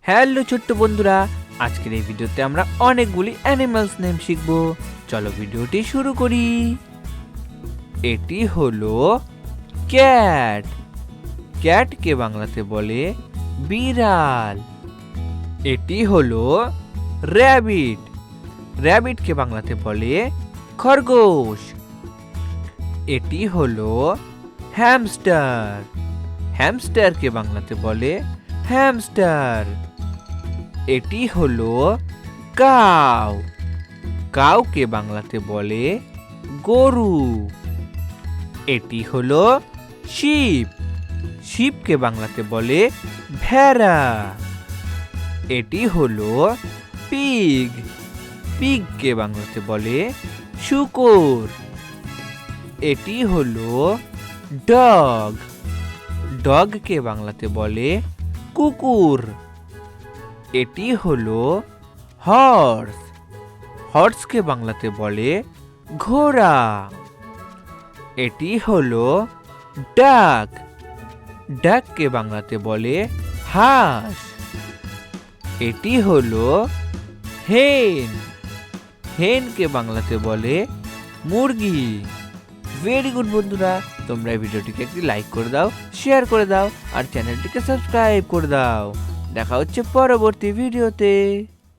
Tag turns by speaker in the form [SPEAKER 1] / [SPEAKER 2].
[SPEAKER 1] Hello ছোট্ট বন্ধুরা, আজকের এই ভিডিওতে আমরা অনেকগুলি অ্যানিমালস নেম শিখব। চলো ভিডিওটি শুরু করি। এটি হলো ক্যাট। ক্যাটকে বাংলাতে বলে বিড়াল। এটি হলো র্যাবিট। র্যাবিটকে বাংলাতে বলে খরগোশ। এটি হলো হ্যামস্টার। হ্যামস্টারকে বাংলাতে বলে হ্যামস্টার। এটি হলো কাউ। কাউকে বাংলাতে বলে গরু। এটি হলো শিপ। শিপকে বাংলাতে বলে ভেড়া। এটি হলো পিগ। পিগকে বাংলাতে বলে শূকর। এটি হলো ডগ। ডগকে বাংলাতে বলে কুকুর। এটি হলো হর্স। হর্সকে বাংলাতে বলে ঘোড়া। এটি হলো ডাক। ডাককে বাংলাতে বলে হাঁস। এটি হলো হেন। হেনকে বাংলাতে বলে মুরগি। ভেরি গুড বন্ধুরা, তোমরা এই ভিডিওটিকে একটি লাইক করে দাও, শেয়ার করে দাও আর চ্যানেলটিকে সাবস্ক্রাইব করে দাও। দেখা হচ্ছে পরবর্তী ভিডিওতে।